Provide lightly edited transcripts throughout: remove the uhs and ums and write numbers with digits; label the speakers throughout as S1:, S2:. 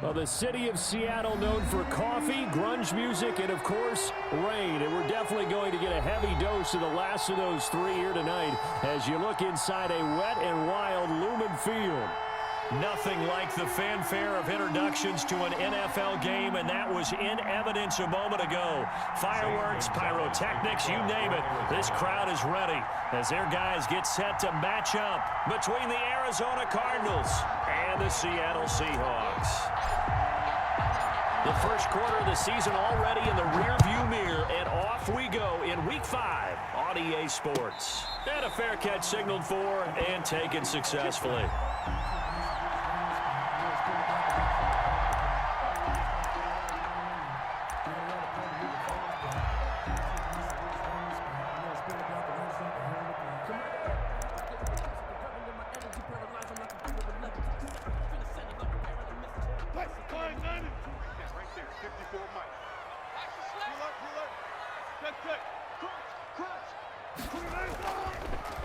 S1: Well, the city of Seattle known for coffee, grunge music, and, of course, rain. And we're definitely going to get a heavy dose of the last of those three here tonight as you look inside a wet and wild Lumen Field.
S2: Nothing like the fanfare of introductions to an NFL game, and that was in evidence a moment ago. Fireworks, pyrotechnics, you name it. This crowd is ready as their guys get set to match up between the Arizona Cardinals and the Seattle Seahawks. The first quarter of the season already in the rearview mirror, and off we go in Week 5 on EA Sports. And a fair catch signaled for and taken successfully.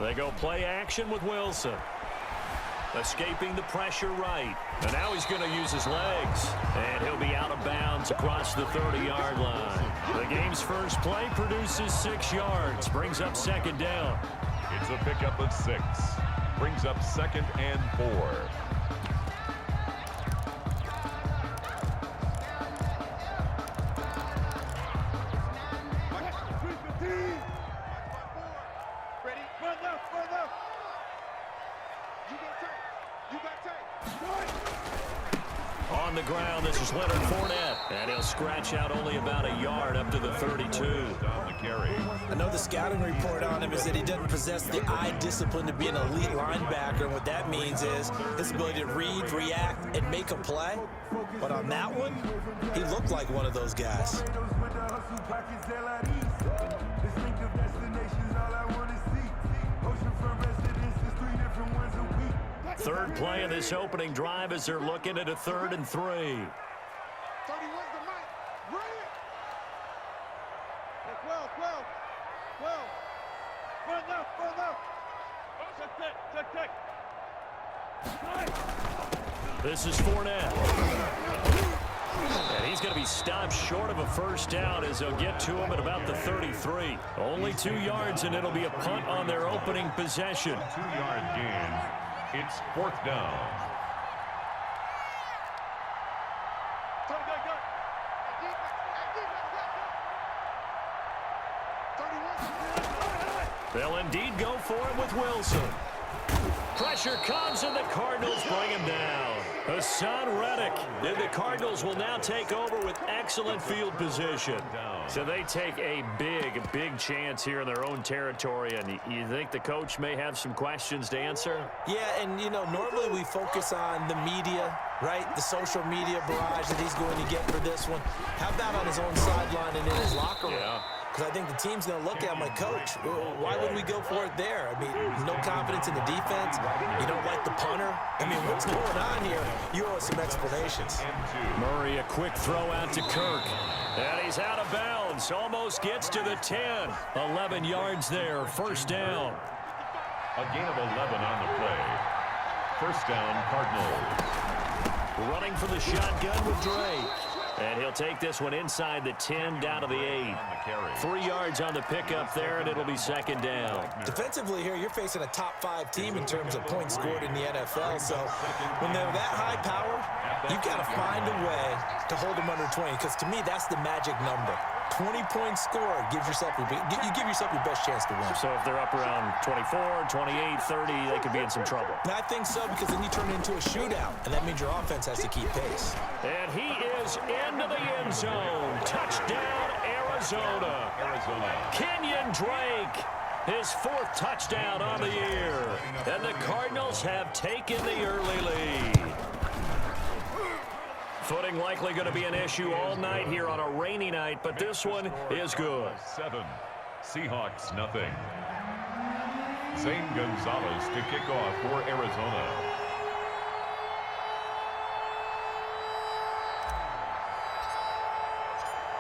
S2: They go play action with Wilson. Escaping the pressure right. And now he's going to use his legs. And he'll be out of bounds across the 30-yard line. The game's first play produces 6 yards. Brings up second down.
S3: It's a pickup of 6. Brings up 2nd and 4.
S2: On the ground, this is Leonard Fournette. And he'll scratch out only about a yard up to the 32.
S4: I know the scouting report on him is that he doesn't possess the eye discipline to be an elite linebacker. And what that means is his ability to read, react, and make a play. But on that one, he looked like one of those guys.
S2: Third play of this opening drive as they're looking at a 3rd and 3.
S5: 31's the mic. Run it. 12. Run now.
S2: This is Fournette. And he's going to be stopped short of a first down as they'll get to him at about the 33. Only 2 yards, and it'll be a punt on their opening possession.
S3: 2-yard gain. It's 4th down.
S2: They'll indeed go for it with Wilson. Pressure comes, and the Cardinals bring him down. Hassan Reddick. And the Cardinals will now take over with excellent field position. So they take a big chance here in their own territory. And you think the coach may have some questions to answer?
S4: Yeah, and, you know, normally we focus on the media, right? The social media barrage that he's going to get for this one. How about on his own sideline and in his locker room?
S2: Yeah.
S4: Because I think the team's going to look at him like, Coach, why would we go for it there? I mean, no confidence in the defense. You don't like the punter. I mean, what's going on here? You owe us some explanations.
S2: Murray, a quick throw out to Kirk. And he's out of bounds. Almost gets to the 10. 11 yards there. First down.
S3: A gain of 11 on the play. First down, Cardinals.
S2: Running for the shotgun with Dre. And he'll take this one inside the 10 down to the 8. 3 yards on the pickup there, and it'll be second down.
S4: Defensively here, you're facing a top-5 team in terms of points scored in the NFL. So when they're that high power, you've got to find a way to hold them under 20. Because to me, that's the magic number. 20 points scored gives yourself you give yourself your best chance to win.
S2: So if they're up around 24, 28, 30, they could be in some trouble.
S4: I think so, because then you turn it into a shootout, and that means your offense has to keep pace.
S2: And he is into the end zone. Touchdown, Arizona. Kenyon Drake, his 4th touchdown on the year. And the Cardinals have taken the early lead. Footing likely going to be an issue all night here on a rainy night, but this one is good.
S3: 7. Seahawks, nothing. Zane Gonzalez to kick off for Arizona.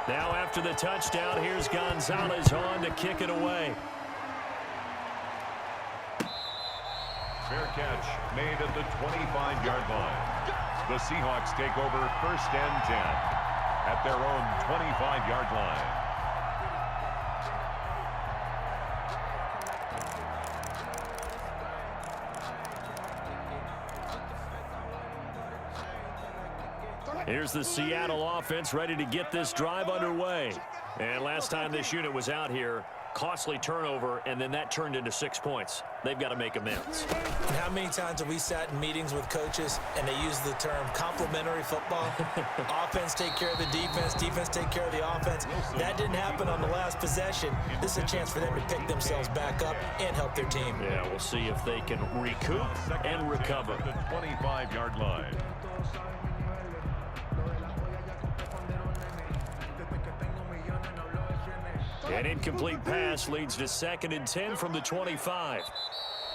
S2: Now after the touchdown, here's Gonzalez on to kick it away.
S3: Fair catch made at the 25-yard line. The Seahawks take over 1st and 10 at their own 25-yard line.
S1: Here's the Seattle offense ready to get this drive underway. And last time this unit was out here, costly turnover, and then that turned into 6 points. They've got to make amends.
S4: And how many times have we sat in meetings with coaches and they use the term complementary football? Offense take care of the defense, defense take care of the offense. That didn't happen on the last possession. This is a chance for them to pick themselves back up and help their team.
S1: Yeah, we'll see if they can recoup and recover.
S3: The 25-yard line.
S1: An incomplete pass leads to 2nd and 10 from the 25.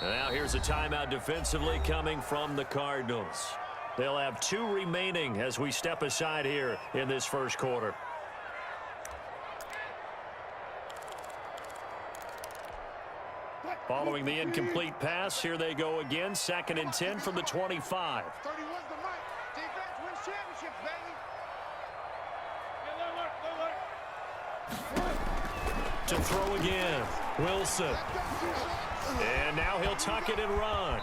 S1: And now here's a timeout defensively coming from the Cardinals. They'll have 2 remaining as we step aside here in this first quarter. Following the incomplete pass, here they go again. 2nd and 10 from the 25.
S5: 31's the mic. Defense wins championships, baby.
S1: To throw again, Wilson. And now he'll tuck it and run.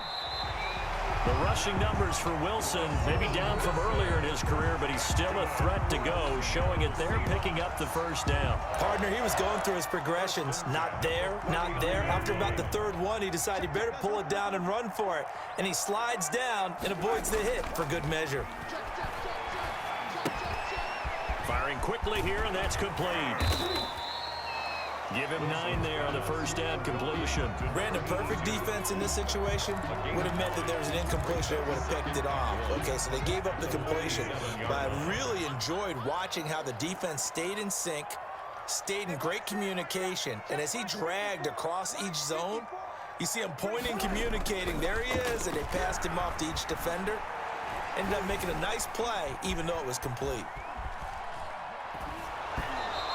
S1: The rushing numbers for Wilson may be down from earlier in his career, but he's still a threat to go, showing it there, picking up the first down.
S4: Partner, he was going through his progressions. Not there, not there. After about the 3rd one, he decided he better pull it down and run for it. And he slides down and avoids the hit for good measure.
S1: Firing quickly here, and that's complete. Give him 9 there on the first down completion.
S4: Brandon, perfect defense in this situation would have meant that there was an incompletion that would have picked it off. Okay, so they gave up the completion. But I really enjoyed watching how the defense stayed in sync, stayed in great communication. And as he dragged across each zone, you see him pointing, communicating. There he is, and they passed him off to each defender. Ended up making a nice play, even though it was complete.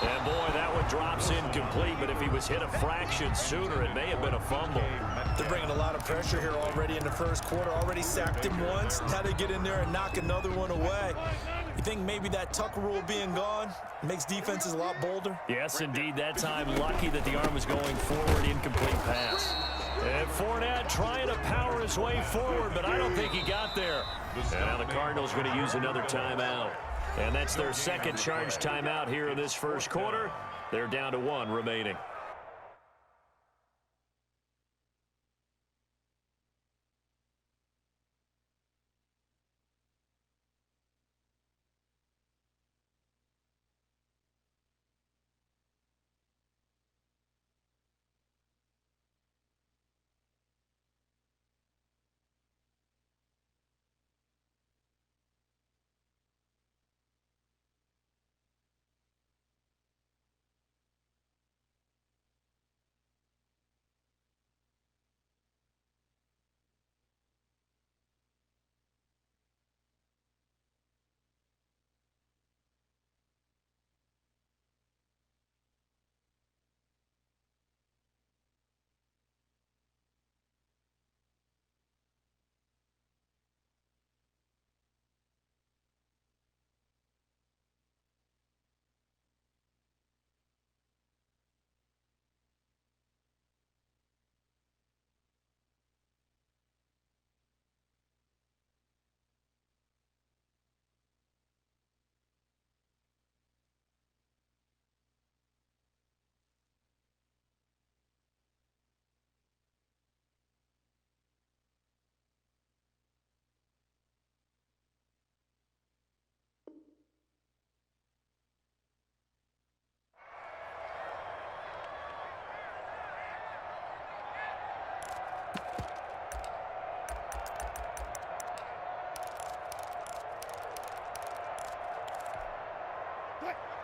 S1: And boy, that one drops incomplete, but if he was hit a fraction sooner, it may have been a fumble.
S4: They're bringing a lot of pressure here already in the first quarter. Already sacked him once. Now they get in there and knock another one away. You think maybe that Tucker rule being gone makes defenses a lot bolder?
S1: Yes, indeed. That time, lucky that the arm was going forward, incomplete pass. And Fournette trying to power his way forward, but I don't think he got there. And now the Cardinals going to use another timeout. And that's their 2nd charge timeout here in this first quarter. They're down to 1 remaining.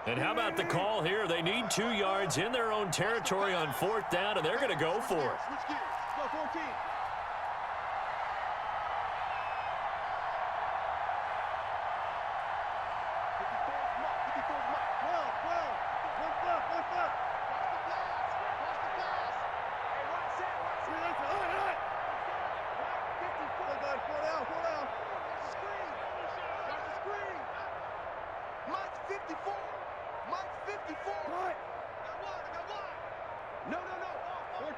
S1: And how about the call here? They need 2 yards in their own territory on 4th down, and they're going to go for it.
S5: Switch gears. Go 14. Screen. 54. Mike 54. What? No. 14.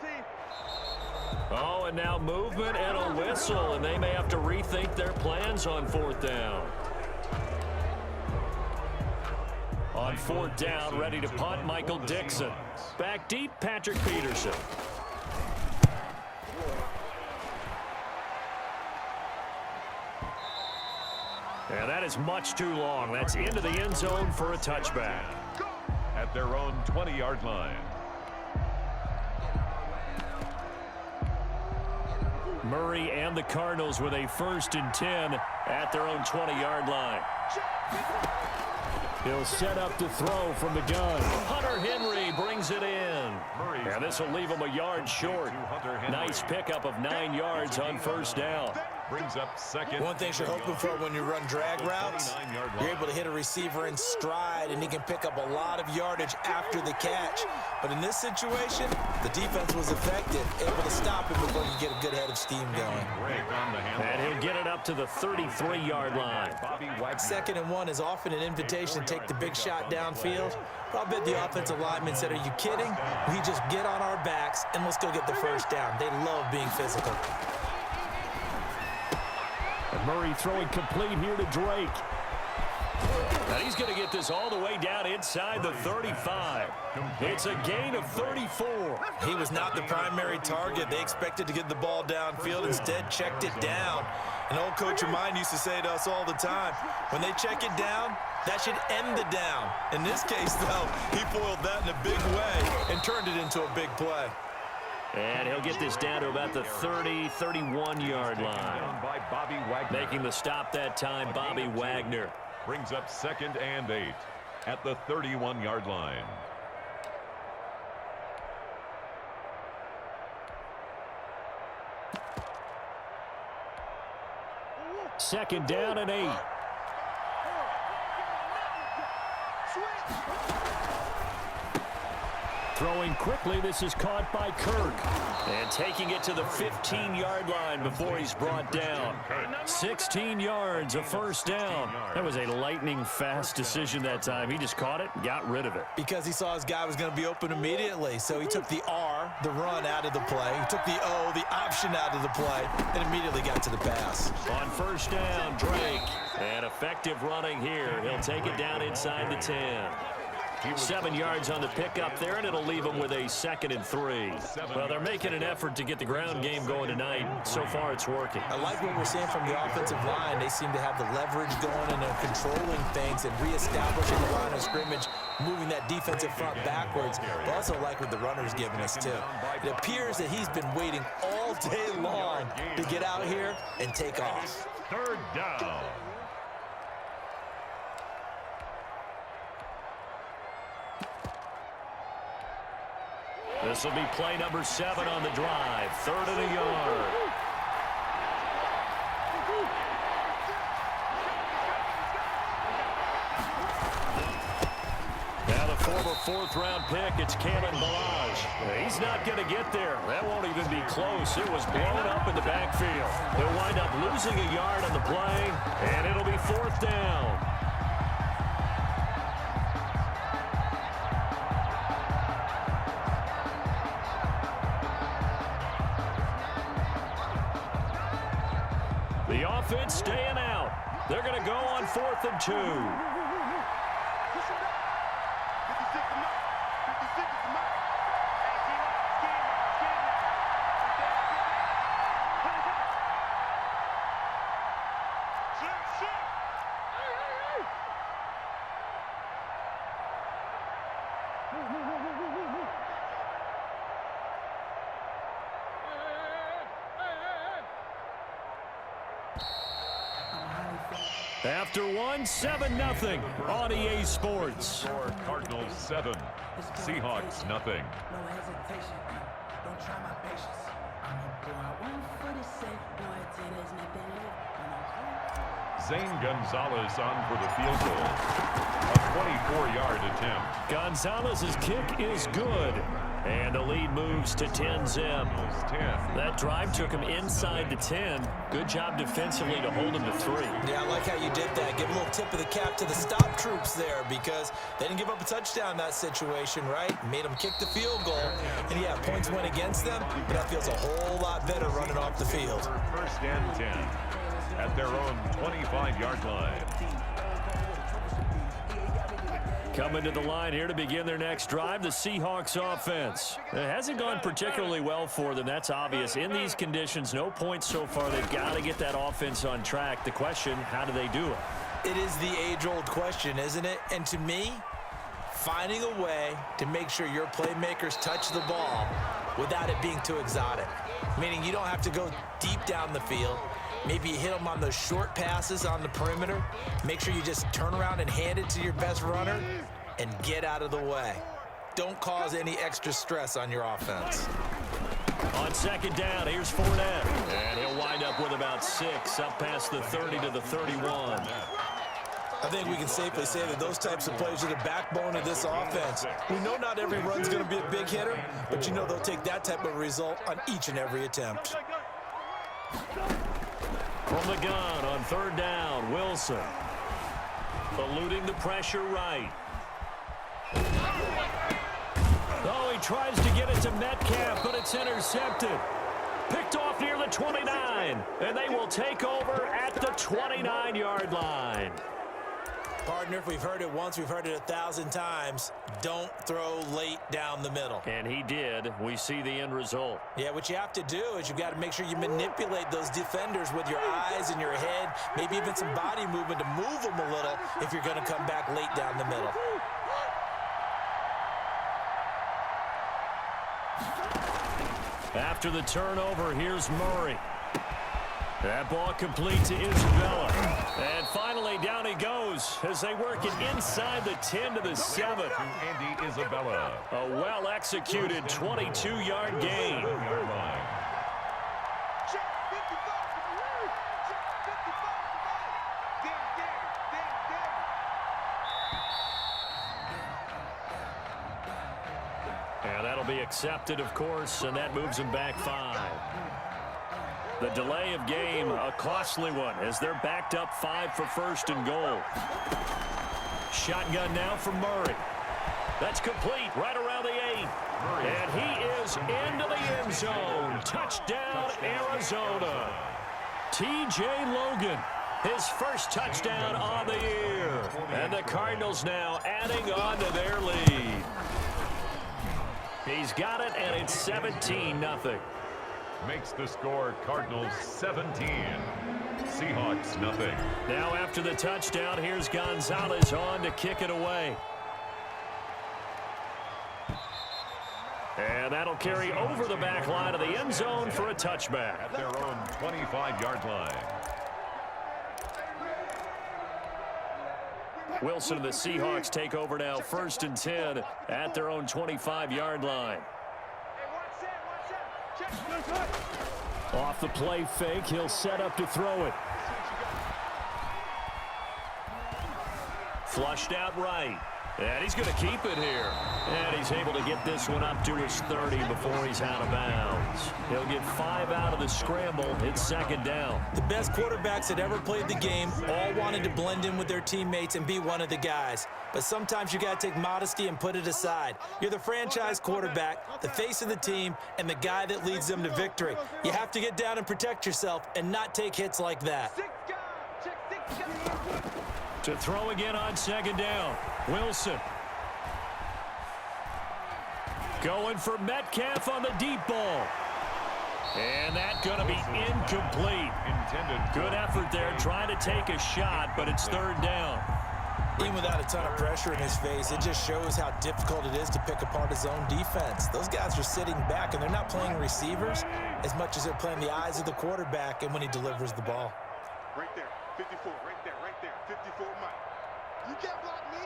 S1: Oh, and now movement and a whistle, and they may have to rethink their plans on 4th down. On 4th down, ready to punt, Michael Dixon. Back deep, Patrick Peterson. And that is much too long. That's into the end zone for a touchback.
S3: At their own 20-yard line.
S1: Murray and the Cardinals with a 1st and 10 at their own 20-yard line. He'll set up to throw from the gun. Hunter Henry brings it in. And this will leave him a yard short. Nice pickup of 9 yards on 1st down.
S3: Brings up 2nd.
S4: One thing you're hoping for when you run drag routes, you're able to hit a receiver in stride, and he can pick up a lot of yardage after the catch. But in this situation, the defense was effective, able to stop him before you get a good head of steam going.
S1: And he'll get it up to the 33-yard line.
S4: 2nd and 1 is often an invitation to take the big shot downfield. But I'll bet the offensive lineman said, "Are you kidding? We just get on our backs and let's go get the 1st down." They love being physical.
S1: And Murray throwing complete here to Drake. And he's going to get this all the way down inside the 35. It's a gain of 34.
S4: He was not the primary target. They expected to get the ball downfield. Instead, checked it down. An old coach of mine used to say to us all the time, when they check it down, that should end the down. In this case, though, he foiled that in a big way and turned it into a big play.
S1: And he'll get this down to about the 31-yard line. Making the stop that time, Bobby Wagner.
S3: Brings up 2nd and 8 at the 31-yard line.
S1: Second down and 8. Throwing quickly, this is caught by Kirk. And taking it to the 15-yard line before he's brought down. 16 yards, a 1st down. That was a lightning-fast decision that time. He just caught it and got rid of it.
S4: Because he saw his guy was going to be open immediately. So he took the R, the run, out of the play. He took the O, the option, out of the play, and immediately got to the pass.
S1: On 1st down, Drake. And effective running here. He'll take it down inside the 10. 7 yards on the pickup there, and it'll leave them with a 2nd and 3. Well, they're making an effort to get the ground game going tonight. So far, it's working.
S4: I like what we're seeing from the offensive line. They seem to have the leverage going, and they're controlling things and reestablishing the line of scrimmage, moving that defensive front backwards. But also like what the runner's giving us, too. It appears that he's been waiting all day long to get out here and take off.
S3: 3rd down.
S1: This will be play number 7 on the drive. 3rd and a yard. Now the former 4th-round pick, it's Kalen Ballage. He's not going to get there. That won't even be close. It was blown up in the backfield. He'll wind up losing a yard on the play, and it'll be 4th down. The offense staying out. They're going to go on 4th and 2. After one, 7-0 on EA Sports.
S3: Cardinals 7, Seahawks nothing.
S6: No hesitation, don't try my patience. I'm gonna go out one for the sake, boy, till there's nothing left.
S3: Zane Gonzalez on for the field goal. A 24-yard attempt.
S1: Gonzalez's kick is good. And the lead moves to 10-zip. That drive took him inside the 10. Good job defensively to hold him to 3.
S4: Yeah, I like how you did that. Give a little tip of the cap to the stop troops there because they didn't give up a touchdown in that situation, right? Made them kick the field goal. And, yeah, points went against them, but that feels a whole lot better running off the field.
S3: First and 10 at their own 25-yard line.
S1: Coming to the line here to begin their next drive, the Seahawks offense. It hasn't gone particularly well for them. That's obvious. In these conditions, no points so far. They've got to get that offense on track. The question, how do they do it?
S4: It is the age-old question, isn't it? And to me, finding a way to make sure your playmakers touch the ball without it being too exotic. Meaning you don't have to go deep down the field. Maybe you hit them on those short passes on the perimeter. Make sure you just turn around and hand it to your best runner and get out of the way. Don't cause any extra stress on your offense.
S1: On second down, here's Fournette. And he'll wind up with about 6, up past the 30 to the 31.
S4: I think we can safely say that those types of plays are the backbone of this offense. We know not every run's going to be a big hitter, but you know they'll take that type of result on each and every attempt.
S1: From the gun on third down, Wilson. Eluding the pressure right. Oh, he tries to get it to Metcalf, but it's intercepted. Picked off near the 29, and they will take over at the 29-yard line.
S4: Partner, if we've heard it once, we've heard it 1,000 times. Don't throw late down the middle.
S1: And he did. We see the end result.
S4: Yeah, what you have to do is you've got to make sure you manipulate those defenders with your eyes and your head, maybe even some body movement to move them a little if you're going to come back late down the middle.
S1: After the turnover, here's Murray. That ball complete to Isabella. And finally, down he goes as they work it inside the 10 to the 7.
S3: Andy Isabella.
S1: A well-executed 22-yard gain. And that'll be accepted, of course, and that moves him back 5. The delay of game, a costly one, as they're backed up 5 for first and goal. Shotgun now for Murray. That's complete right around the 8. And he is into the end zone. Touchdown, Arizona. T.J. Logan, his first touchdown on the year. And the Cardinals now adding on to their lead. He's got it, and it's 17-0.
S3: Makes the score Cardinals 17. Seahawks nothing.
S1: Now after the touchdown, here's Gonzalez on to kick it away. And that'll carry over the back line of the end zone for a touchback.
S3: At their own 25-yard line.
S1: Wilson and the Seahawks take over now, first and 10 at their own 25-yard line. Off the play fake, he'll set up to throw it. Flushed out right. And he's going to keep it here. And he's able to get this one up to his 30 before he's out of bounds. He'll get 5 out of the scramble. It's second down.
S4: The best quarterbacks that ever played the game all wanted to blend in with their teammates and be one of the guys. But sometimes you got to take modesty and put it aside. You're the franchise quarterback, the face of the team, and the guy that leads them to victory. You have to get down and protect yourself and not take hits like that.
S1: To throw again on second down. Wilson. Going for Metcalf on the deep ball. And that's going to be incomplete. Good effort there, trying to take a shot, but it's third down.
S4: Even without a ton of pressure in his face, it just shows how difficult it is to pick apart his own defense. Those guys are sitting back, and they're not playing receivers as much as they're playing the eyes of the quarterback and when he delivers the ball.
S5: Right there, 54, right there, 54, Mike. You can't block me.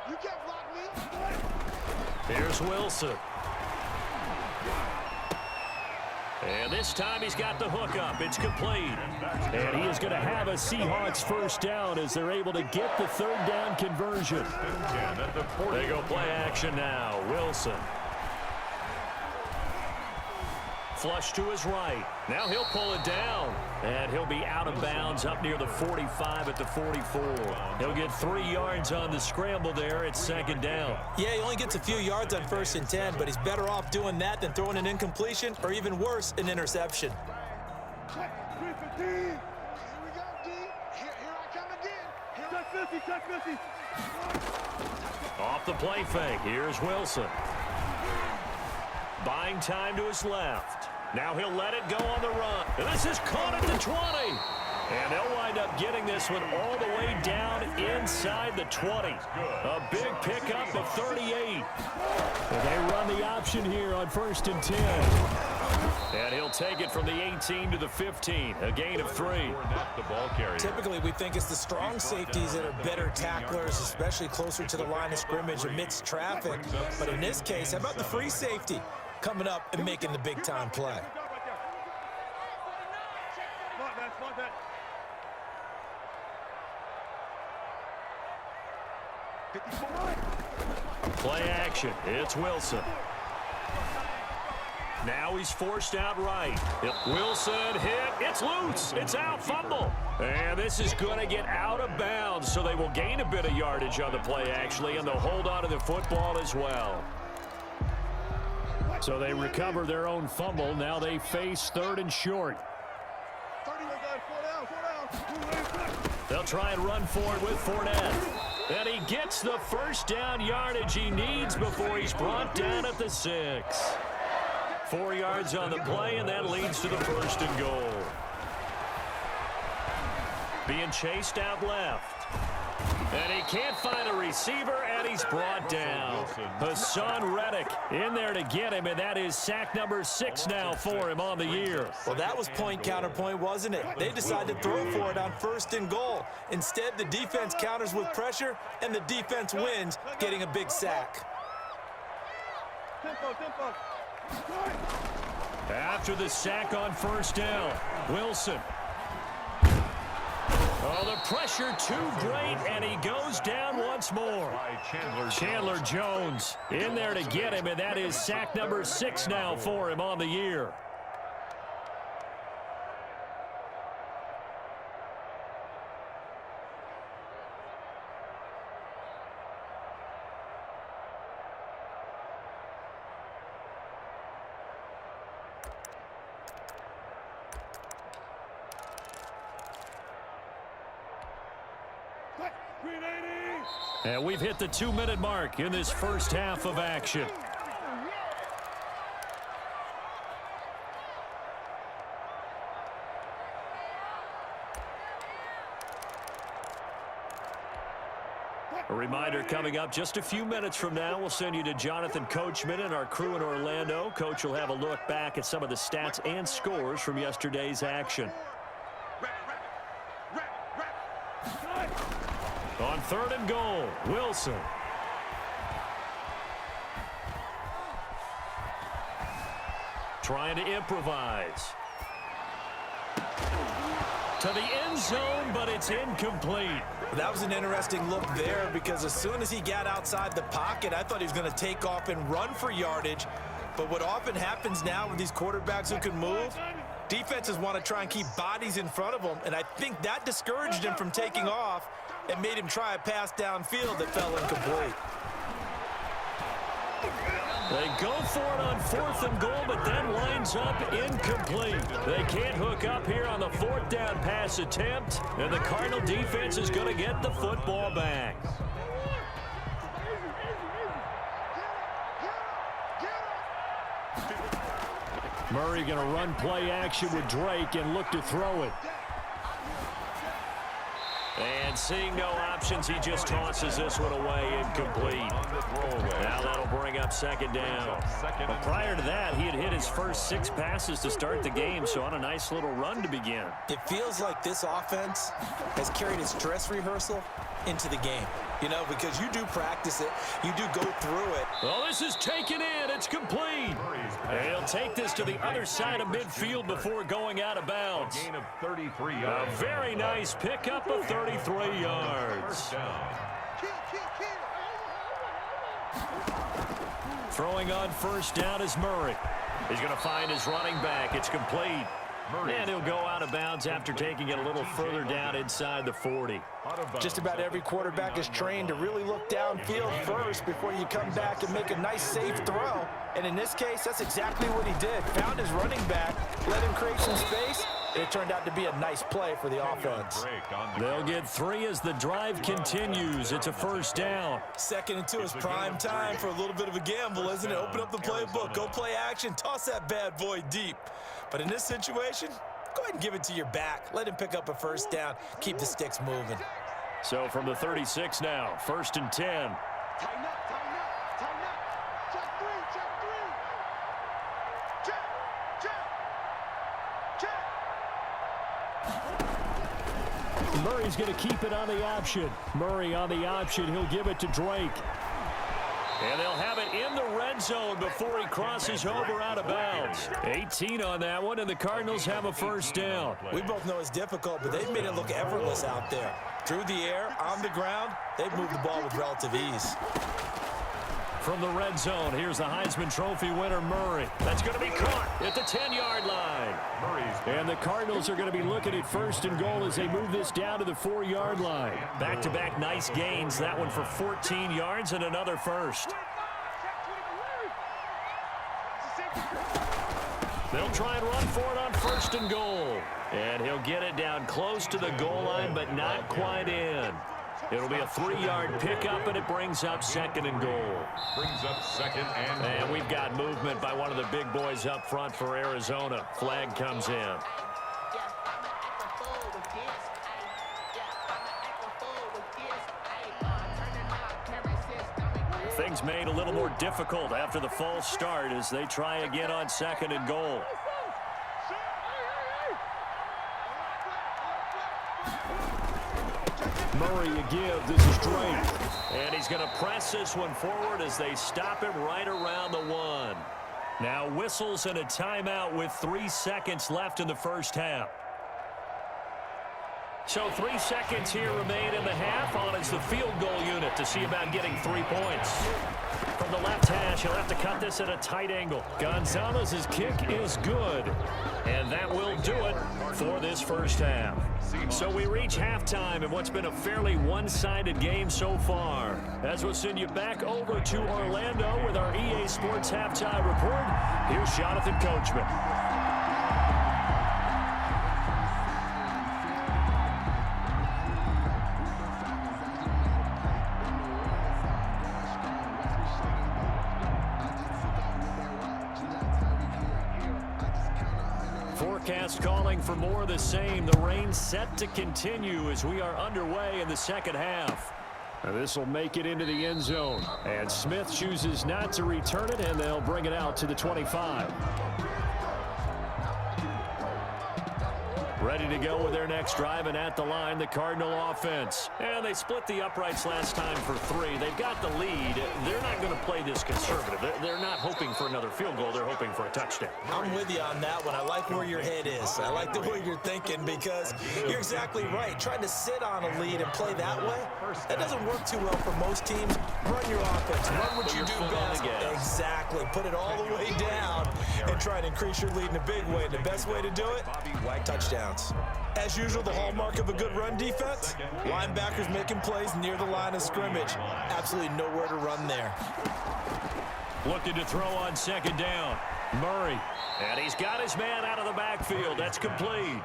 S5: You can't block me.
S1: Here's Wilson. And this time he's got the hook up. It's complete. And he is going to have a Seahawks first down as they're able to get the third down conversion. They go play action now. Wilson.
S2: flush to his right. Now he'll pull it down, and he'll be out of bounds up near the 45 at the 44. He'll get 3 yards on the scramble there. It's second down.
S4: Yeah, he only gets a few yards on 1st and 10, but he's better off doing that than throwing an incompletion or even worse, an interception.
S5: Check 315. Here we go, D. Here I come again. Check 50.
S2: Off the play fake, here's Wilson. Buying time to his left. Now he'll let it go on the run. And this is caught at the 20. And they'll wind up getting this one all the way down inside the 20. A big pickup of 38.
S1: And they run the option here on 1st and 10.
S2: And he'll take it from the 18 to the 15. A gain of 3.
S4: Typically, we think it's the strong safeties that are better tacklers, especially closer to the line of scrimmage amidst traffic. But in this case, how about the free safety coming up and making the big-time play?
S2: Play action. It's Wilson. Now he's forced out right. Wilson hit. It's loose. It's out. Fumble. And this is going to get out of bounds, so they will gain a bit of yardage on the play, actually, and they'll hold on to the football as well.
S1: So they recover their own fumble. Now they face 3rd and short.
S2: They'll try and run forward with Fournette. And he gets the first down yardage he needs before he's brought down at the 6. 4 yards on the play, and that leads to the 1st and goal. Being chased out left. And he can't find a receiver, and he's brought down. Hassan Reddick in there to get him, and that is sack number 6 now for him on the year.
S4: Well, that was point counterpoint, wasn't it? They decided to throw for it on 1st and goal. Instead, the defense counters with pressure, and the defense wins, getting a big sack.
S2: After the sack on 1st down, Wilson. Oh, the pressure too great, and he goes down once more. Chandler Jones in there to get him, and that is sack number 6 now for him on the year. And we've hit the 2-minute mark in this first half of action. A reminder coming up just a few minutes from now, we'll send you to Jonathan Coachman and our crew in Orlando. Coach will have a look back at some of the stats and scores from yesterday's action. On 3rd and goal, Wilson. Trying to improvise. To the end zone, but it's incomplete.
S4: That was an interesting look there because as soon as he got outside the pocket, I thought he was going to take off and run for yardage. But what often happens now with these quarterbacks who can move, defenses want to try and keep bodies in front of them, and I think that discouraged him from taking off and made him try a pass downfield that fell incomplete.
S2: They go for it on 4th and goal, but then lines up incomplete. They can't hook up here on the 4th down pass attempt, and the Cardinal defense is going to get the football back.
S1: Murray going to run play action with Drake and look to throw it.
S2: And seeing no options, he just tosses this one away, incomplete. Now that'll bring up 2nd down. But prior to that, he had hit his first 6 passes to start the game, so on a nice little run to begin.
S4: It feels like this offense has carried its dress rehearsal into the game. You know, because you do practice it, you do go through it.
S2: Well, this is taken in. It's complete. And he'll take this to the other side of midfield before going out of bounds.
S3: Gain of 33 yards.
S2: A very nice pickup of 33 yards. Throwing on 1st down is Murray. He's going to find his running back. It's complete. And he'll go out of bounds after taking it a little further down inside the 40.
S4: Just about every quarterback is trained to really look downfield first before you come back and make a nice, safe throw. And in this case, that's exactly what he did. Found his running back, let him create some space, and it turned out to be a nice play for the offense.
S2: They'll get 3 as the drive continues. It's a first down.
S4: 2nd and 2 is prime time for a little bit of a gamble, isn't it? Open up the playbook, go play action, toss that bad boy deep. But in this situation, go ahead and give it to your back. Let him pick up a first down. Keep the sticks moving.
S2: So from the 36 now, 1st and 10.
S5: Tighten up, tighten up, tighten up. Check 3, check 3. Check, check, check.
S1: Murray's going to keep it on the option. Murray on the option. He'll give it to Drake.
S2: And they'll have it in the red zone before he crosses over out of bounds. 18 on that one, and the Cardinals have a first down.
S4: We both know it's difficult, but they've made it look effortless out there. Through the air, on the ground, they've moved the ball with relative ease.
S2: From the red zone, here's the Heisman Trophy winner, Murray. That's going to be caught at the 10-yard line.
S1: And the Cardinals are going to be looking at 1st and goal as they move this down to the 4-yard line.
S2: Back-to-back nice gains. That one for 14 yards and another first. They'll try and run for it on 1st and goal. And he'll get it down close to the goal line, but not quite in. It'll be a 3-yard pickup, and it brings up 2nd and goal.
S3: Brings up 2nd and goal.
S2: And we've got movement by one of the big boys up front for Arizona. Flag comes in. Things made a little more difficult after the false start as they try again on 2nd and goal.
S1: Murray a give. This is Drake.
S2: And he's going to press this one forward as they stop him right around the 1. Now whistles and a timeout with 3 seconds left in the first half. So 3 seconds here remain in the half. On is the field goal unit to see about getting 3 points. From the left hash, he'll have to cut this at a tight angle. Gonzalez's kick is good. And that will do it for this first half. So we reach halftime in what's been a fairly one-sided game so far. As we'll send you back over to Orlando with our EA Sports Halftime Report, here's Jonathan Coachman. Forecast calling for more of the same. The rain set to continue as we are underway in the second half.
S1: This will make it into the end zone. And Smith chooses not to return it, and they'll bring it out to the 25.
S2: Ready to go with their next drive, and at the line, the Cardinal offense. And they split the uprights last time for 3. They've got the lead. They're not going to play this conservative. They're not hoping for another field goal. They're hoping for a touchdown.
S4: I'm with you on that one. I like where your head is. I like the way you're thinking because you're exactly right. Trying to sit on a lead and play that way, that doesn't work too well for most teams. Run your offense. Run what you do best. Exactly. Put it all the way down and try and increase your lead in a big way. And the best way to do it, touchdowns. As usual, the hallmark of a good run defense, linebackers making plays near the line of scrimmage. Absolutely nowhere to run there.
S2: Looking to throw on 2nd down. Murray. And he's got his man out of the backfield. That's complete.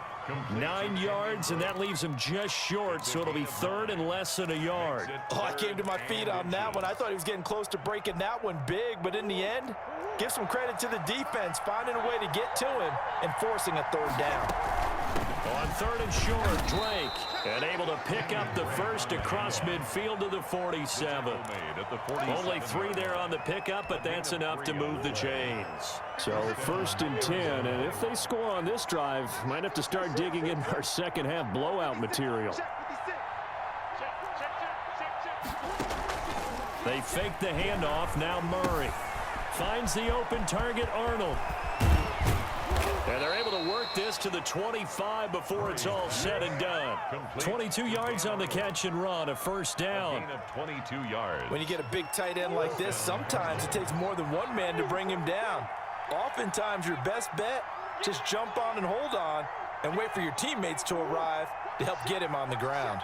S2: 9 yards, and that leaves him just short, so it'll be 3rd and less than a yard.
S4: Oh, I came to my feet on that one. I thought he was getting close to breaking that one big, but in the end, give some credit to the defense, finding a way to get to him and forcing a 3rd down.
S2: On 3rd and short, Drake, and able to pick up the first across midfield to the 47. Only 3 there on the pickup, but that's enough to move the chains.
S1: So 1st and 10, and if they score on this drive, might have to start digging in our second half blowout material.
S2: They fake the handoff, now Murray. Finds the open target, Arnold. And they're able to work this to the 25 before it's all said and done. 22 yards on the catch and run, a first down.
S3: 22 yards.
S4: When you get a big tight end like this, sometimes it takes more than one man to bring him down. Oftentimes, your best bet, just jump on and hold on and wait for your teammates to arrive to help get him on the ground.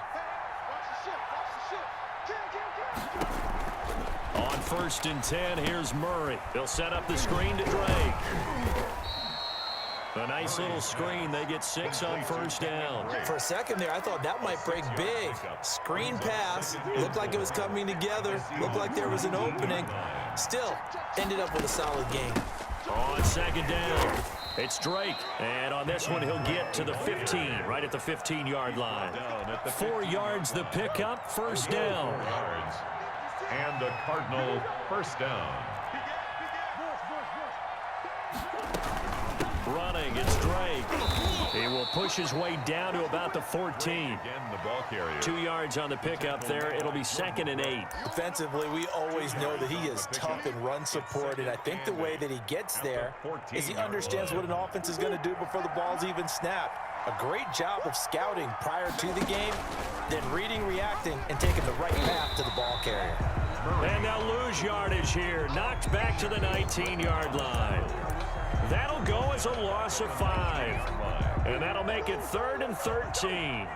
S2: On 1st and 10, here's Murray. He'll set up the screen to Drake. A nice little screen. They get 6 on 1st down.
S4: For a second there, I thought that might break big. Screen pass. Looked like it was coming together. Looked like there was an opening. Still, ended up with a solid game.
S2: On 2nd down, it's Drake. And on this one, he'll get to the 15, right at the 15-yard line. 4 yards the pickup, 1st down.
S3: And the Cardinal 1st down.
S2: Running, it's Drake. He will push his way down to about the 14.
S3: Again, the ball carrier.
S2: 2 yards on the pickup there. It'll be 2nd and 8.
S4: Defensively, we always know that he is tough in run support, and I think the way that he gets there is he understands what an offense is going to do before the ball's even snapped. A great job of scouting prior to the game, then reading, reacting, and taking the right path to the ball carrier.
S2: And they'll lose yardage here. Knocked back to the 19-yard line. That'll go as a loss of 5. And that'll make it 3rd and 13.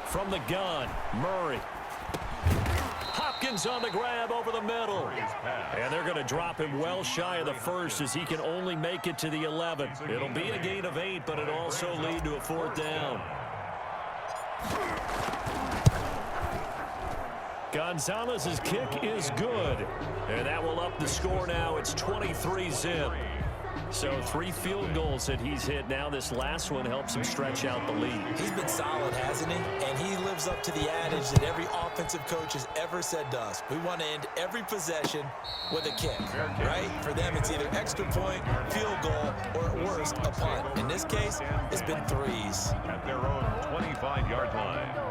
S2: From the gun, Murray. Hopkins on the grab over the middle. And they're going to drop him well shy of the 1st as he can only make it to the 11. It'll be a gain of 8, but it'll also lead to a 4th down. Gonzalez's kick is good. And that will up the score now. It's 23-zip. So 3 field goals that he's hit now. This last one helps him stretch out the lead.
S4: He's been solid, hasn't he? And he lives up to the adage that every offensive coach has ever said to us. We want to end every possession with a kick, right? For them, it's either extra point, field goal, or at worst, a punt. In this case, it's been 3s.
S3: At their own 25-yard line.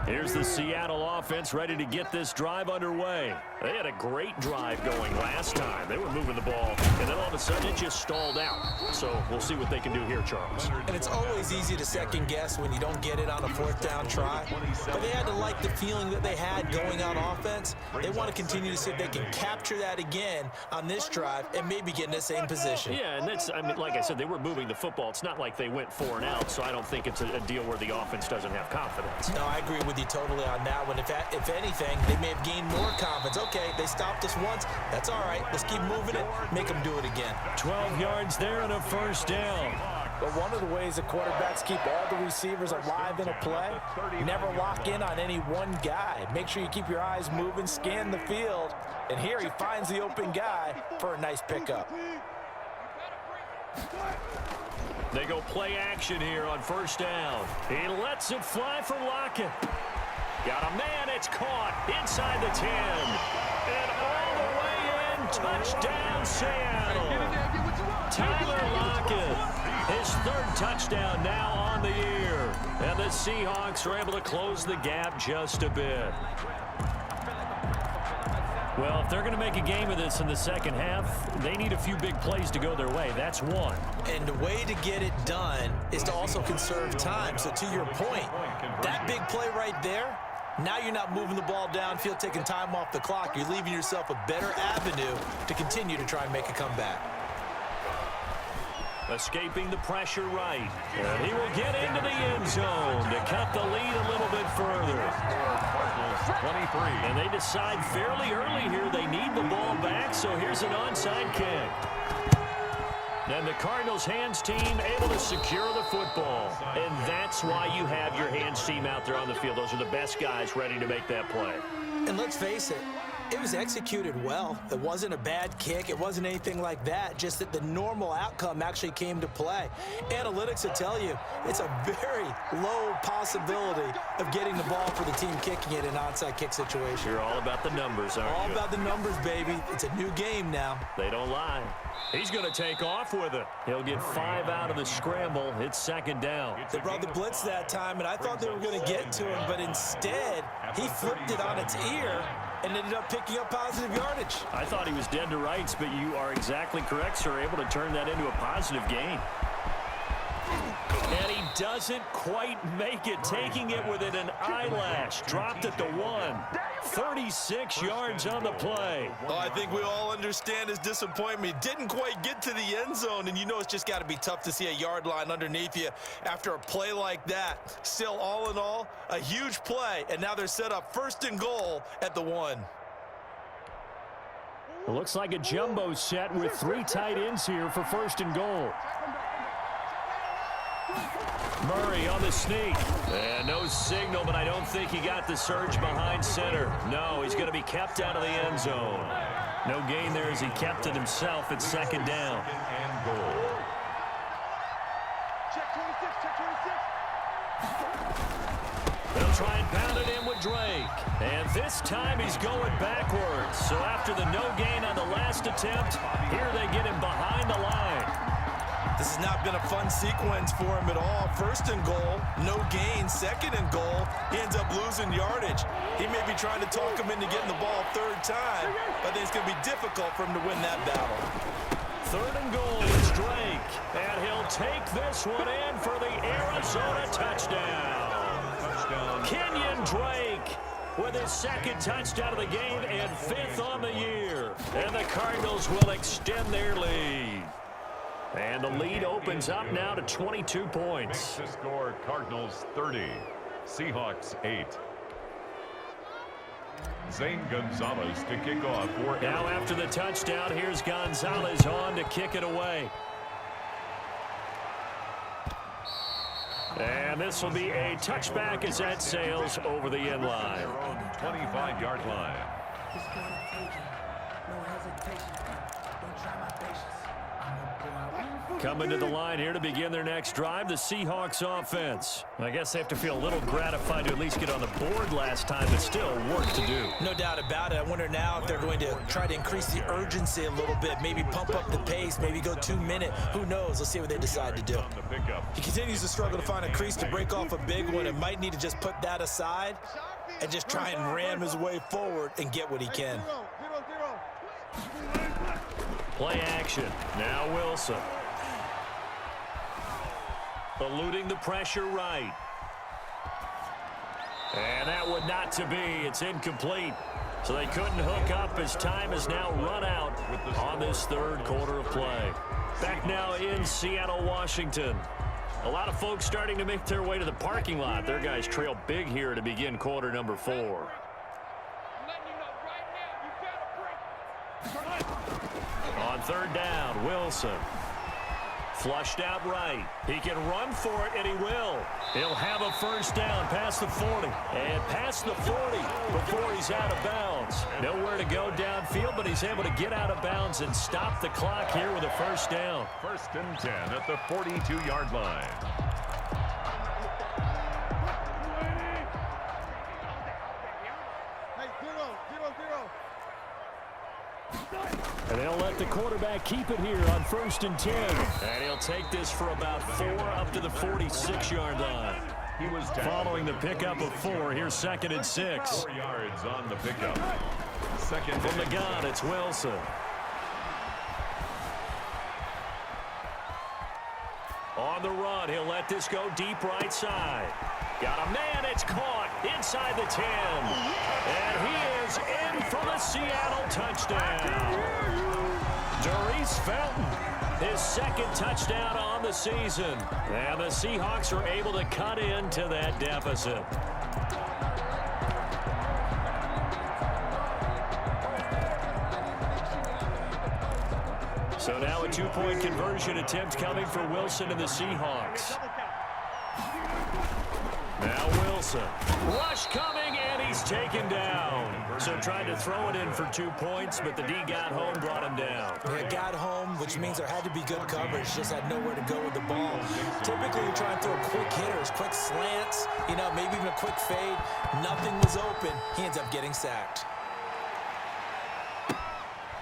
S2: Here's the Seattle offense ready to get this drive underway. They had a great drive going last time. They were moving the ball, and then all of a sudden it just stalled out. So we'll see what they can do here, Charles.
S4: And it's always easy to second guess when you don't get it on a 4th down try. But they had to like the feeling that they had going on offense. They want to continue to see if they can capture that again on this drive and maybe get in the same position.
S2: Yeah, and that's, I mean, like I said, they were moving the football. It's not like they went 4 and out, so I don't think it's a deal where the offense doesn't have confidence.
S4: No, I agree with you totally on that one. If anything, they may have gained more confidence. Okay, they stopped us once. That's all right. Let's keep moving it. Make them do it again.
S2: 12 yards there and a 1st down.
S4: But one of the ways the quarterbacks keep all the receivers alive in a play, never lock in on any one guy. Make sure you keep your eyes moving, scan the field. And here he finds the open guy for a nice pickup.
S2: They go play action here on 1st down. He lets it fly for Lockett. Got a man, it's caught inside the 10. And all the way in, touchdown Seattle. Tyler Lockett, his 3rd touchdown now on the year. And the Seahawks are able to close the gap just a bit. Well, if they're going to make a game of this in the 2nd half, they need a few big plays to go their way. That's one.
S4: And the way to get it done is to also conserve time. So to your point, that big play right there, now you're not moving the ball downfield, taking time off the clock. You're leaving yourself a better avenue to continue to try and make a comeback.
S2: Escaping the pressure right. And he will get into the end zone to cut the lead a little bit further.
S3: 23.
S2: And they decide fairly early here they need the ball back, so here's an onside kick. And the Cardinals' hands team able to secure the football. And that's why you have your hands team out there on the field. Those are the best guys ready to make that play.
S4: And let's face it, It was executed well. It wasn't a bad kick. It wasn't anything like that, just that the normal outcome actually came to play. Analytics will tell you it's a very low possibility of getting the ball for the team kicking it in an onside kick situation.
S1: You're all about the numbers, aren't you?
S4: All about the numbers, baby. It's a new game now.
S1: They don't lie.
S2: He's going to take off with it.
S1: He'll get 5 out of the scramble. It's second down.
S4: They brought the blitz that time, and I thought they were going to get to him, but instead, he flipped it on its ear and ended up picking up positive yardage.
S1: I thought he was dead to rights, but you are exactly correct, sir. Able to turn that into a positive gain.
S2: And he doesn't quite make it, taking it within an eyelash. Dropped at the 1. 36 yards on the play.
S4: Well, I think we all understand his disappointment. Didn't quite get to the end zone, and you know it's just got to be tough to see a yard line underneath you after a play like that. Still, all in all, a huge play, and now they're set up 1st and goal at the 1.
S1: It looks like a jumbo set with 3 tight ends here for 1st and goal.
S2: Murray on the sneak. And no signal, but I don't think he got the surge behind center. No, he's going to be kept out of the end zone. No gain there as he kept it himself at 2nd down.
S3: And goal.
S5: Check 26, check 26.
S2: They'll try and pound it in with Drake. And this time he's going backwards. So after the no gain on the last attempt, here they get him behind the line.
S4: This has not been a fun sequence for him at all. 1st and goal, no gain. 2nd and goal, he ends up losing yardage. He may be trying to talk him into getting the ball 3rd time, but I think it's going to be difficult for him to win that battle.
S2: 3rd and goal is Drake. And he'll take this one in for the Arizona touchdown. Kenyon Drake with his 2nd touchdown of the game and 5th on the year. And the Cardinals will extend their lead. And the lead opens up now to 22 points.
S3: Makes the score Cardinals 30, Seahawks 8. Zane Gonzalez to kick off for
S2: now after the touchdown, here's Gonzalez on to kick it away. And this will be a touchback as that sails over the end line.
S3: 25-yard line.
S6: Just gotta take it. No hesitation. Don't try my patience.
S2: Coming to the line here to begin their next drive, the Seahawks offense. I guess they have to feel a little gratified to at least get on the board last time, but still work to do.
S4: No doubt about it. I wonder now if they're going to try to increase the urgency a little bit, maybe pump up the pace, maybe go 2-minute. Who knows? Let's see what they decide to do. He continues to struggle to find a crease to break off a big one and might need to just put that aside and just try and ram his way forward and get what he can.
S2: Play action. Now Wilson. Eluding the pressure right. And that would not to be. It's incomplete. So they couldn't hook up as time has now run out on this 3rd quarter of play. Back now in Seattle, Washington. A lot of folks starting to make their way to the parking lot. Their guys trail big here to begin quarter number 4. On 3rd down, Wilson. Flushed out right. He can run for it, and he will. He'll have a 1st down past the 40. And past the 40 before he's out of bounds. Nowhere to go downfield, but he's able to get out of bounds and stop the clock here with a 1st down.
S3: 1st and 10 at the 42-yard line.
S1: And they'll let the quarterback keep it here on 1st and 10.
S2: And he'll take this for about 4 up to the 46-yard line.
S3: He was
S2: Following the pickup of 4, here's 2nd and 6.
S3: 4 yards on the pickup. 2nd
S2: From the gun, it's Wilson. On the run, he'll let this go deep right side. Got a man, it's caught inside the 10. And he is in for the Seattle touchdown. Darius Felton, his 2nd touchdown on the season. And the Seahawks are able to cut into that deficit. So now a 2-point conversion attempt coming for Wilson and the Seahawks. Now Wilson. Rush coming, and he's taken down. So tried to throw it in for 2 points, but the D got home, brought him down.
S4: They got home, which means there had to be good coverage. Just had nowhere to go with the ball. Typically, you're trying to throw quick hitters, quick slants, maybe even a quick fade. Nothing was open. He ends up getting sacked.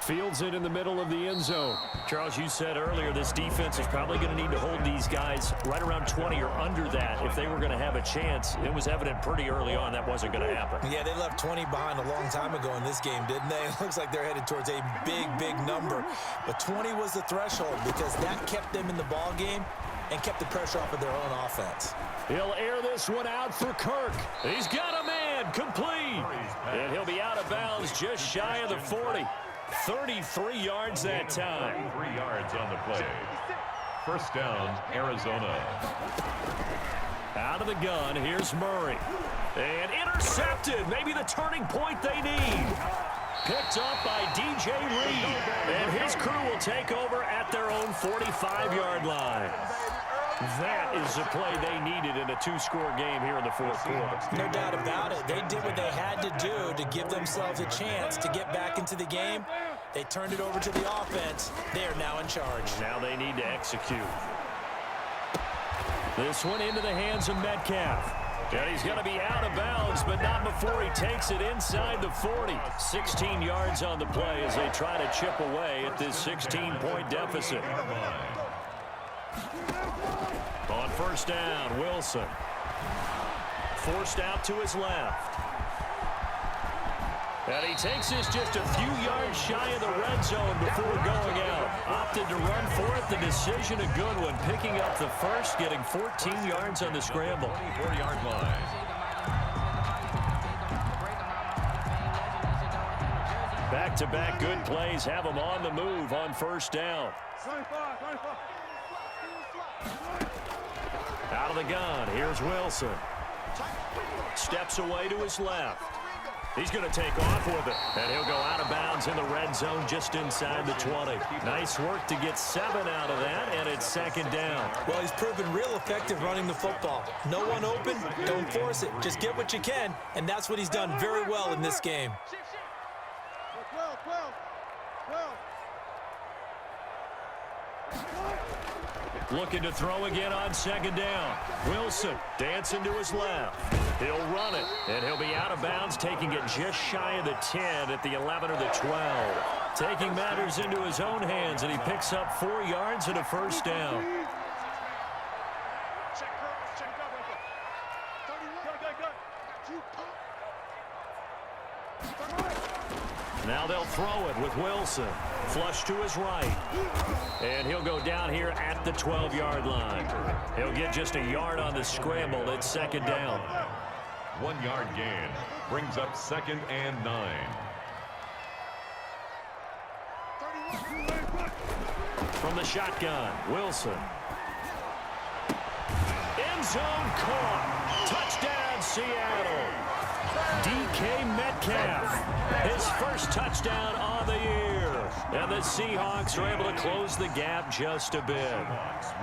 S1: Fields it in the middle of the end zone.
S2: Charles, you said earlier this defense is probably going to need to hold these guys right around 20 or under that if they were going to have a chance. It was evident pretty early on that wasn't going to happen.
S4: Yeah, they left 20 behind a long time ago in this game, didn't they? It looks like they're headed towards a big, big number. But 20 was the threshold because that kept them in the ball game and kept the pressure off of their own offense.
S1: He'll air this one out for Kirk.
S2: He's got a man, complete. And he'll be out of bounds just shy of the 40. 33 yards that time.
S3: 3 yards on the play. First down, Arizona.
S2: Out of the gun, here's Murray. And intercepted. Maybe the turning point they need. Picked up by DJ Reed. And his crew will take over at their own 45-yard line. That is the play they needed in a 2-score game here in the fourth quarter.
S4: No doubt about it. They did what they had to do to give themselves a chance to get back into the game. They turned it over to the offense. They are now in charge.
S2: Now they need to execute. This one into the hands of Metcalf. And he's going to be out of bounds, but not before he takes it inside the 40. 16 yards on the play as they try to chip away at this 16-point deficit. On first down, Wilson. Forced out to his left. And he takes this just a few yards shy of the red zone before going out. Opted to run for it. The decision a good one. Picking up the first, getting 14 yards on the scramble.
S3: 24-yard line.
S2: Back-to-back good plays have him on the move on first down. Out of the gun, here's Wilson. Steps away to his left. He's going to take off with it, and he'll go out of bounds in the red zone just inside the 20. Nice work to get 7 out of that, and it's second down.
S4: Well, he's proven real effective running the football. No one open, don't force it. Just get what you can, and that's what he's done very well in this game.
S2: Looking to throw again on second down. Wilson dancing to his left. He'll run it, and he'll be out of bounds, taking it just shy of the 10 at the 11 or the 12. Taking matters into his own hands, and he picks up 4 yards and a first down. Now they'll throw it with Wilson. Flush to his right. And he'll go down here at the 12-yard line. He'll get just a yard on the scramble. It's second down.
S3: 1 yard gain. Brings up 2nd and 9.
S2: From the shotgun, Wilson. End zone caught. Touchdown, Seattle. DK Metcalf, his first touchdown on the year. And the Seahawks are able to close the gap just a bit.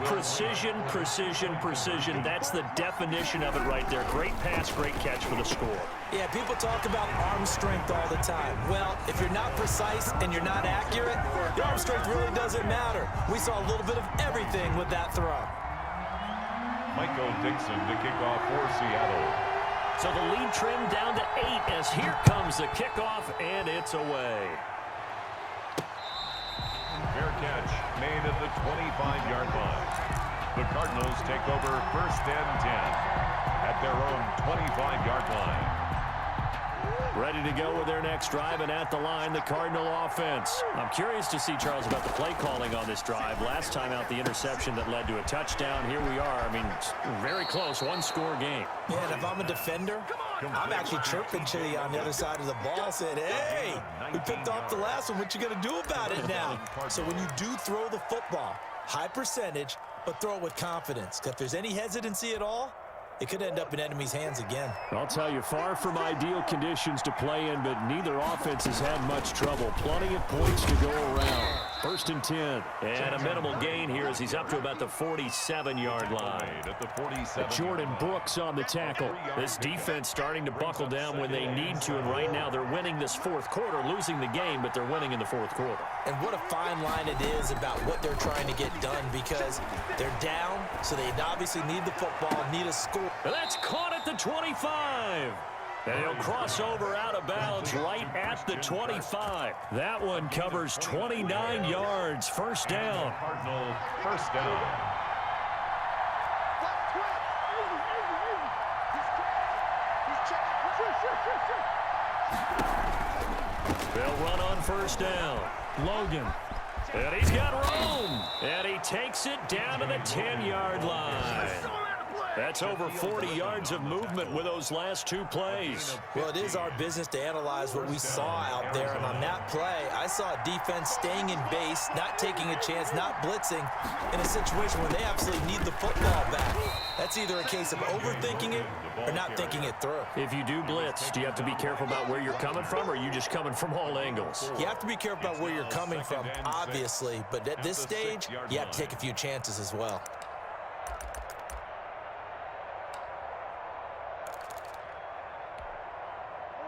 S2: Precision, precision, precision. That's the definition of it right there. Great pass, great catch for the score.
S4: Yeah, people talk about arm strength all the time. Well, if you're not precise and you're not accurate, the arm strength really doesn't matter. We saw a little bit of everything with that throw.
S3: Michael Dixon to kick off for Seattle.
S2: So the lead trimmed down to 8 as here comes the kickoff, and it's away.
S3: Fair catch made at the 25-yard line. The Cardinals take over 1st and 10 at their own 25-yard line.
S1: Ready to go with their next drive, and at the line, the Cardinal offense.
S2: I'm curious to see, Charles, about the play calling on this drive. Last time out, the interception that led to a touchdown. Here we are. I mean, very close, 1-score game.
S4: Yeah, and if I'm a defender, I'm actually chirping to you on the other side of the ball, saying, hey, we picked off the last one. What you going to do about it now? So when you do throw the football, high percentage, but throw it with confidence. If there's any hesitancy at all, it could end up in enemy's hands again.
S1: I'll tell you, far from ideal conditions to play in, but neither offense has had much trouble. Plenty of points to go around. 1st and 10.
S2: And a minimal gain here as he's up to about the 47-yard line.
S3: At the 47.
S1: Jordan Brooks on the tackle.
S2: This defense starting to buckle down when they need to, and right now they're winning this fourth quarter, losing the game, but they're winning in the fourth quarter.
S4: And what a fine line it is about what they're trying to get done, because they're down, so they obviously need the football, need a score.
S2: And that's caught at the 25. And he'll cross over out of bounds right at the 25. That one covers 29 yards. First down.
S3: Cardinal first down.
S2: They'll run on first down. Logan. And he's got room. And he takes it down to the 10-yard line. That's over 40 yards of movement with those last two plays.
S4: Well, it is our business to analyze what we saw out there, and on that play, I saw a defense staying in base, not taking a chance, not blitzing, in a situation where they absolutely need the football back. That's either a case of overthinking it or not thinking it through.
S2: If you do blitz, do you have to be careful about where you're coming from, or are you just coming from all angles?
S4: You have to be careful about where you're coming from, obviously, but at this stage, you have to take a few chances as well.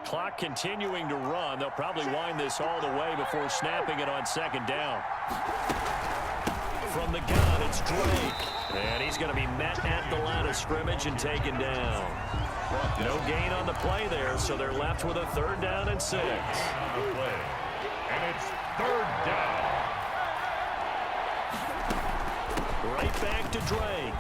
S2: Clock continuing to run. They'll probably wind this all the way before snapping it on second down. From the gun, it's Drake. And he's going to be met at the line of scrimmage and taken down. No gain on the play there, so they're left with a 3rd down and 6.
S3: And it's 3rd down.
S2: Right back to Drake.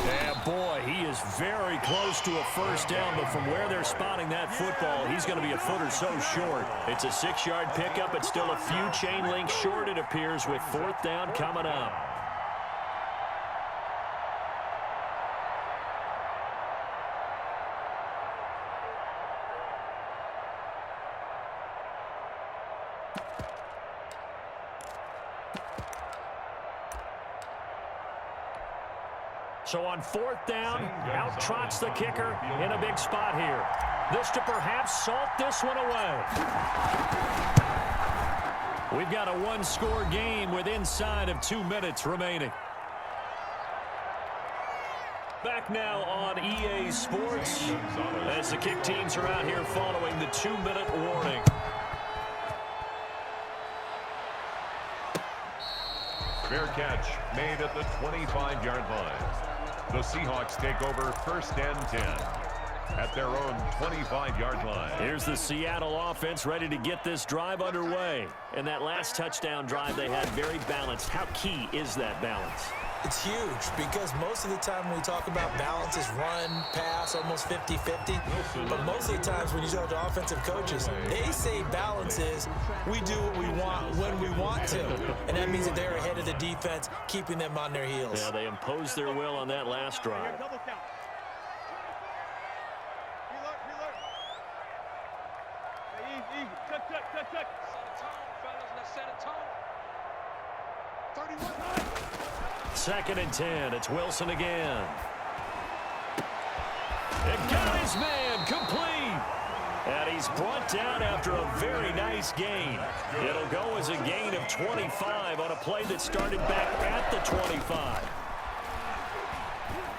S2: Yeah, boy, he is very close to a first down, but from where they're spotting that football, he's going to be a foot or so short. It's a 6-yard pickup. It's still a few chain links short, it appears, with 4th down coming up. So on 4th down, out trots the kicker in a big spot here. This to perhaps salt this one away. We've got a 1-score game with inside of 2 minutes remaining. Back now on EA Sports as the kick teams are out here following the 2-minute warning.
S3: Fair catch made at the 25-yard line. The Seahawks take over 1st and 10 at their own 25-yard line.
S2: Here's the Seattle offense ready to get this drive underway. And that last touchdown drive they had very balanced. How key is that balance?
S4: It's huge, because most of the time when we talk about balance is run, pass, almost 50-50. But most of the times when you talk to offensive coaches, they say balance is we do what we want when we want to. And that means that they're ahead of the defense, keeping them on their heels.
S2: Yeah, they imposed their will on that last drive. Second and 10. It's Wilson again. And got his man complete. And he's brought down after a very nice gain. It'll go as a gain of 25 on a play that started back at the 25.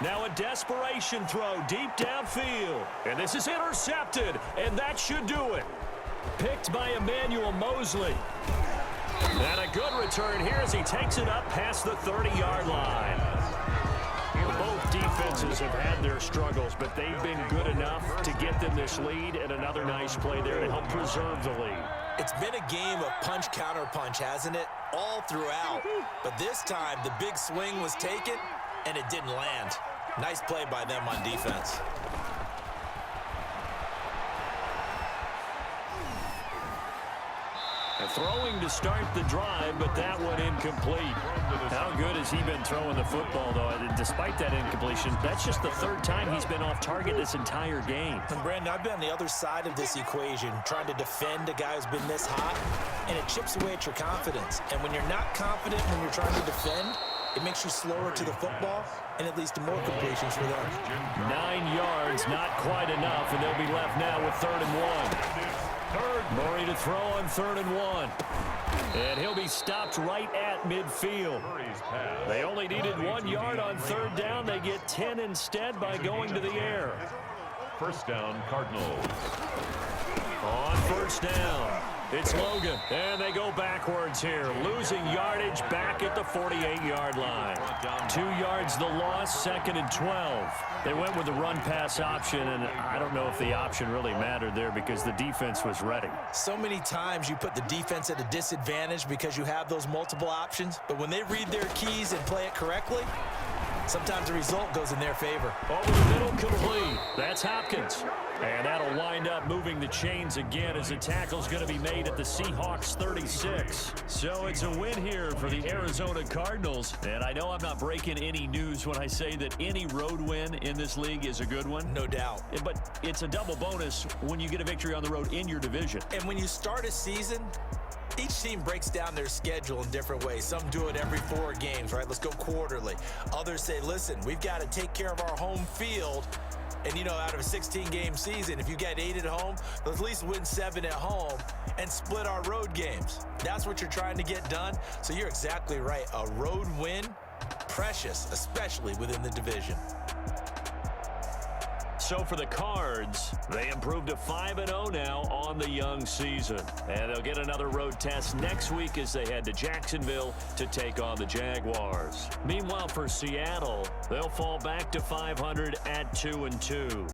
S2: Now a desperation throw deep downfield. And this is intercepted. And that should do it. Picked by Emmanuel Mosley. And a good return here as he takes it up past the 30-yard line. Both defenses have had their struggles, but they've been good enough to get them this lead, and another nice play there to help preserve the lead.
S4: It's been a game of punch-counter-punch, hasn't it? All throughout. But this time, the big swing was taken, and it didn't land. Nice play by them on defense.
S2: Throwing to start the drive, but that one incomplete. How good has he been throwing the football, though? Despite that incompletion, that's just the 3rd time he's been off target this entire game.
S4: And Brandon, I've been on the other side of this equation, trying to defend a guy who's been this hot, and it chips away at your confidence. And when you're not confident when you're trying to defend, it makes you slower to the football, and it leads to more completions for them.
S2: 9 yards, not quite enough, and they'll be left now with 3rd and 1. Murray to throw on 3rd and 1.
S1: And he'll be stopped right at midfield.
S3: Murray's pass.
S1: They only needed 1 yard on third down. They get 10 instead by going to the air.
S3: First down, Cardinals.
S1: On first down, it's Logan. And they go backwards here, losing yardage back at the 48-yard line. 2 yards the loss, 2nd and 12. They went with the run-pass option, and I don't know if the option really mattered there because the defense was ready.
S4: So many times you put the defense at a disadvantage because you have those multiple options, but when they read their keys and play it correctly, sometimes the result goes in their favor.
S1: Over the middle, complete. That's Hopkins. And that'll wind up moving the chains again as the tackle's going to be made at the Seahawks 36. So it's a win here for the Arizona Cardinals. And I know I'm not breaking any news when I say that any road win in this league is a good one.
S4: No doubt.
S1: But it's a double bonus when you get a victory on the road in your division.
S4: And when you start a season, each team breaks down their schedule in different ways. Some do it every 4 games, right? Let's go quarterly. Others say, listen, we've got to take care of our home field. And, you know, out of a 16-game season, if you get 8 at home, let's at least win 7 at home and split our road games. That's what you're trying to get done. So you're exactly right. A road win, precious, especially within the division.
S1: So for the Cards, they improved to 5-0 now on the young season. And they'll get another road test next week as they head to Jacksonville to take on the Jaguars. Meanwhile, for Seattle, they'll fall back to 500 at 2-2.